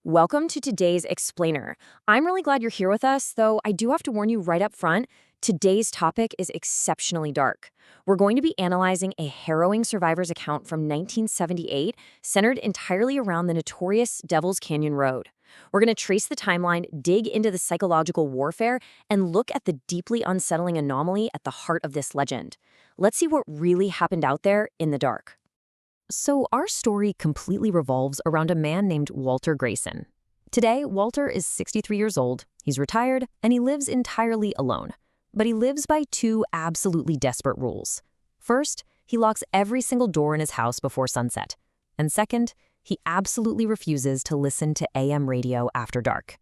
Welcome to today's Explainer. I'm really glad you're here with us, though I do have to warn you right up front, today's topic is exceptionally dark. We're going to be analyzing a harrowing survivor's account from 1978, centered entirely around the notorious Devil's Canyon Road. We're going to trace the timeline, dig into the psychological warfare, and look at the deeply unsettling anomaly at the heart of this legend. Let's see what really happened out there in the dark. So our story completely revolves around a man named Walter Grayson. Today, Walter is 63 years old, he's retired, and he lives entirely alone. But he lives by two absolutely desperate rules. First, he locks every single door in his house before sunset. And second, he absolutely refuses to listen to AM radio after dark.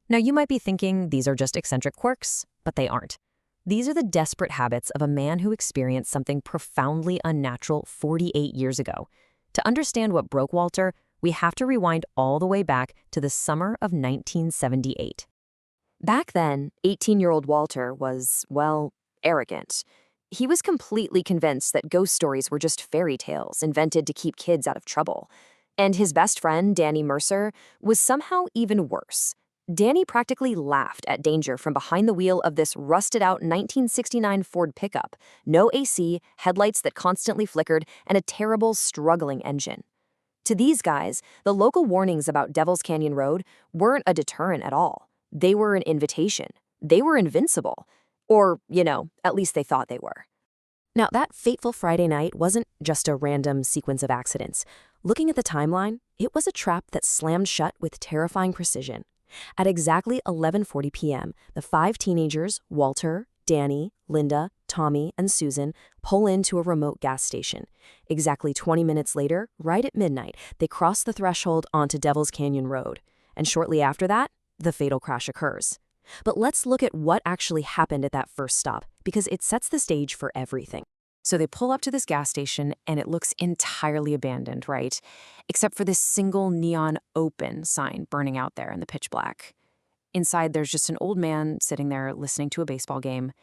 Now, you might be thinking these are just eccentric quirks, but they aren't. These are the desperate habits of a man who experienced something profoundly unnatural 48 years ago. To understand what broke Walter, we have to rewind all the way back to the summer of 1978. Back then, 18-year-old Walter was, well, arrogant. He was completely convinced that ghost stories were just fairy tales invented to keep kids out of trouble. And his best friend, Danny Mercer, was somehow even worse. Danny practically laughed at danger from behind the wheel of this rusted-out 1969 Ford pickup, no AC, headlights that constantly flickered, and a terrible, struggling engine. To these guys, the local warnings about Devil's Canyon Road weren't a deterrent at all. They were an invitation. They were invincible. Or, at least they thought they were. Now, that fateful Friday night wasn't just a random sequence of accidents. Looking at the timeline, it was a trap that slammed shut with terrifying precision. At exactly 11:40 p.m., the five teenagers, Walter, Danny, Linda, Tommy, and Susan, pull into a remote gas station. Exactly 20 minutes later, right at midnight, they cross the threshold onto Devil's Canyon Road. And shortly after that, the fatal crash occurs. But let's look at what actually happened at that first stop, because it sets the stage for everything. So they pull up to this gas station, and it looks entirely abandoned, right? Except for this single neon open sign burning out there in the pitch black. Inside, there's just an old man sitting there listening to a baseball game.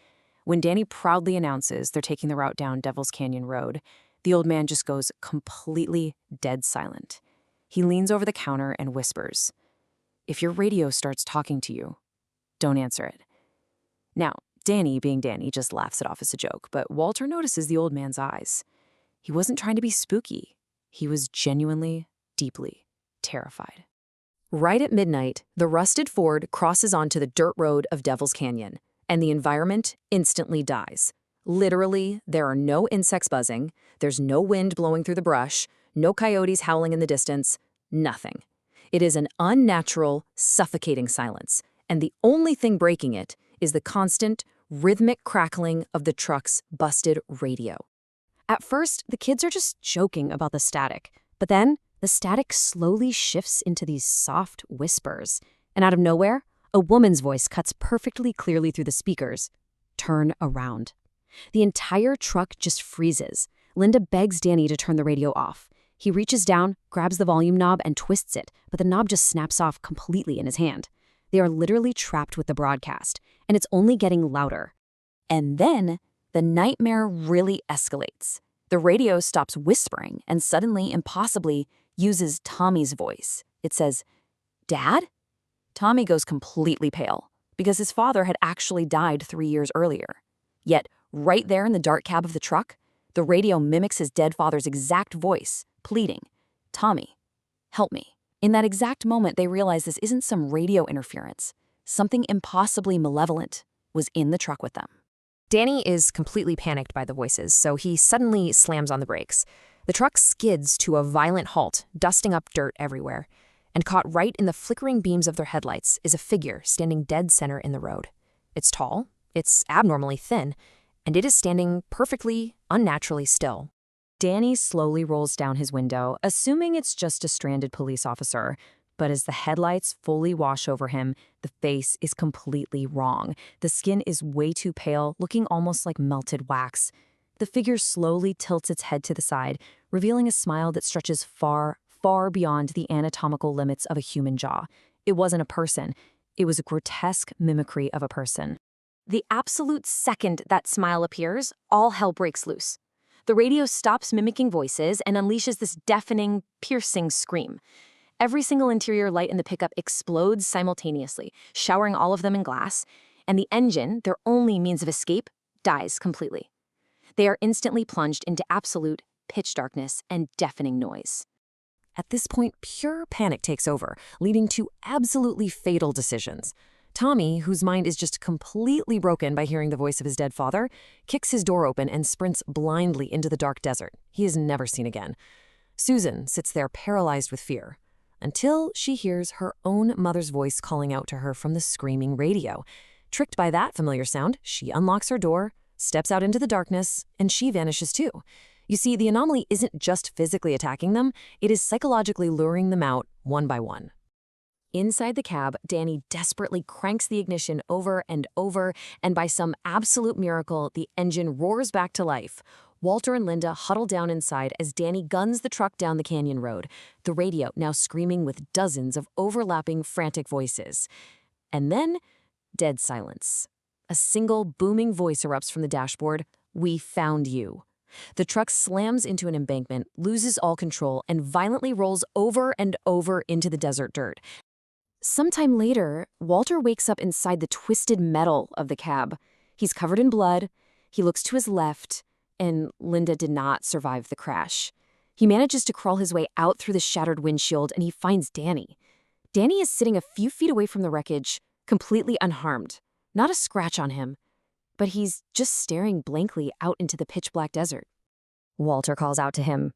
When Danny proudly announces they're taking the route down Devil's Canyon Road, the old man just goes completely dead silent. He leans over the counter and whispers, "If your radio starts talking to you, don't answer it." Now, Danny, being Danny, just laughs it off as a joke, but Walter notices the old man's eyes. He wasn't trying to be spooky. He was genuinely, deeply terrified. Right at midnight, the rusted Ford crosses onto the dirt road of Devil's Canyon, and the environment instantly dies. Literally, there are no insects buzzing, there's no wind blowing through the brush, no coyotes howling in the distance, nothing. It is an unnatural, suffocating silence, and the only thing breaking it is the constant, rhythmic crackling of the truck's busted radio. At first, the kids are just joking about the static, but then the static slowly shifts into these soft whispers, and out of nowhere, a woman's voice cuts perfectly clearly through the speakers. "Turn around." The entire truck just freezes. Linda begs Danny to turn the radio off. He reaches down, grabs the volume knob, and twists it, but the knob just snaps off completely in his hand. They are literally trapped with the broadcast, and it's only getting louder. And then, the nightmare really escalates. The radio stops whispering and suddenly, impossibly, uses Tommy's voice. It says, "Dad?" Tommy goes completely pale, because his father had actually died 3 years earlier. Yet, right there in the dark cab of the truck, the radio mimics his dead father's exact voice, pleading, "Tommy, help me." In that exact moment, they realize this isn't some radio interference. Something impossibly malevolent was in the truck with them. Danny is completely panicked by the voices, so he suddenly slams on the brakes. The truck skids to a violent halt, dusting up dirt everywhere. And caught right in the flickering beams of their headlights is a figure standing dead center in the road. It's tall, it's abnormally thin, and it is standing perfectly, unnaturally still. Danny slowly rolls down his window, assuming it's just a stranded police officer. But as the headlights fully wash over him, the face is completely wrong. The skin is way too pale, looking almost like melted wax. The figure slowly tilts its head to the side, revealing a smile that stretches far, far beyond the anatomical limits of a human jaw. It wasn't a person. It was a grotesque mimicry of a person. The absolute second that smile appears, all hell breaks loose. The radio stops mimicking voices and unleashes this deafening, piercing scream. Every single interior light in the pickup explodes simultaneously, showering all of them in glass, and the engine, their only means of escape, dies completely. They are instantly plunged into absolute pitch darkness and deafening noise. At this point, pure panic takes over, leading to absolutely fatal decisions. Tommy, whose mind is just completely broken by hearing the voice of his dead father, kicks his door open and sprints blindly into the dark desert he is never seen again. Susan sits there paralyzed with fear, until she hears her own mother's voice calling out to her from the screaming radio. Tricked by that familiar sound, she unlocks her door, steps out into the darkness, and she vanishes too. You see, the anomaly isn't just physically attacking them, it is psychologically luring them out one by one. Inside the cab, Danny desperately cranks the ignition over, and by some absolute miracle, the engine roars back to life. Walter and Linda huddle down inside as Danny guns the truck down the canyon road, the radio now screaming with dozens of overlapping, frantic voices. And then, dead silence. A single booming voice erupts from the dashboard: "We found you." The truck slams into an embankment, loses all control, and violently rolls over and over into the desert dirt. Sometime later, Walter wakes up inside the twisted metal of the cab. He's covered in blood, he looks to his left, and Linda did not survive the crash. He manages to crawl his way out through the shattered windshield, and he finds Danny. Danny is sitting a few feet away from the wreckage, completely unharmed. Not a scratch on him, but he's just staring blankly out into the pitch-black desert. Walter calls out to him,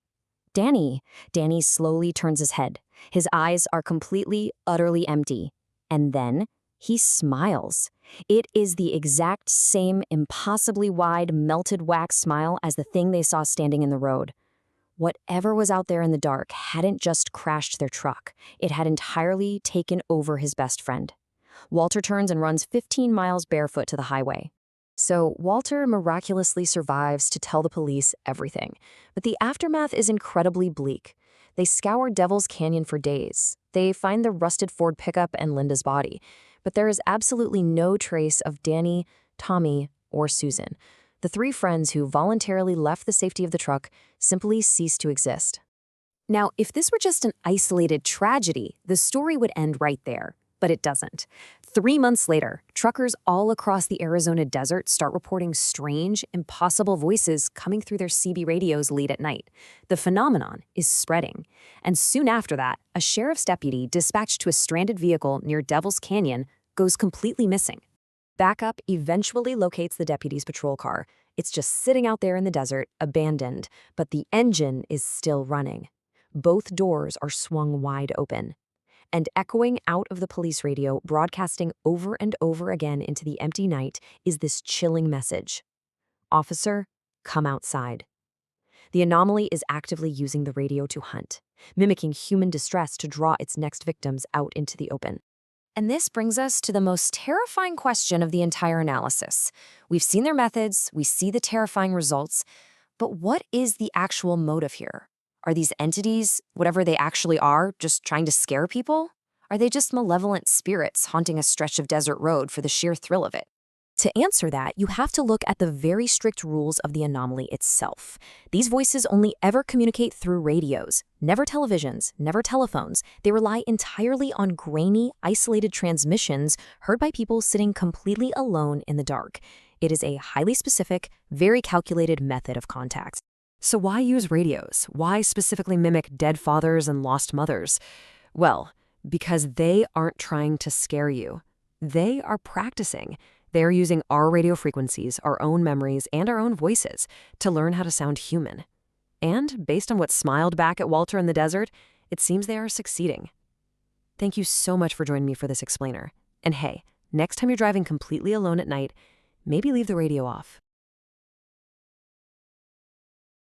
"Danny." Danny slowly turns his head. His eyes are completely, utterly empty. And then he smiles. It is the exact same impossibly wide, melted wax smile as the thing they saw standing in the road. Whatever was out there in the dark hadn't just crashed their truck. It had entirely taken over his best friend. Walter turns and runs 15 miles barefoot to the highway. So Walter miraculously survives to tell the police everything. But the aftermath is incredibly bleak. They scour Devil's Canyon for days. They find the rusted Ford pickup and Linda's body. But there is absolutely no trace of Danny, Tommy, or Susan. The three friends who voluntarily left the safety of the truck simply cease to exist. Now, if this were just an isolated tragedy, the story would end right there. But it doesn't. 3 months later, truckers all across the Arizona desert start reporting strange, impossible voices coming through their CB radios late at night. The phenomenon is spreading. And soon after that, a sheriff's deputy dispatched to a stranded vehicle near Devil's Canyon goes completely missing. Backup eventually locates the deputy's patrol car. It's just sitting out there in the desert, abandoned, but the engine is still running. Both doors are swung wide open. And echoing out of the police radio, broadcasting over and over again into the empty night, is this chilling message: "Officer, come outside." The anomaly is actively using the radio to hunt, mimicking human distress to draw its next victims out into the open. And this brings us to the most terrifying question of the entire analysis. We've seen their methods, we see the terrifying results, but what is the actual motive here? Are these entities, whatever they actually are, just trying to scare people? Are they just malevolent spirits haunting a stretch of desert road for the sheer thrill of it? To answer that, you have to look at the very strict rules of the anomaly itself. These voices only ever communicate through radios, never televisions, never telephones. They rely entirely on grainy, isolated transmissions heard by people sitting completely alone in the dark. It is a highly specific, very calculated method of contact. So why use radios? Why specifically mimic dead fathers and lost mothers? Well, because they aren't trying to scare you. They are practicing. They are using our radio frequencies, our own memories, and our own voices to learn how to sound human. And based on what smiled back at Walter in the desert, it seems they are succeeding. Thank you so much for joining me for this explainer. And hey, next time you're driving completely alone at night, maybe leave the radio off.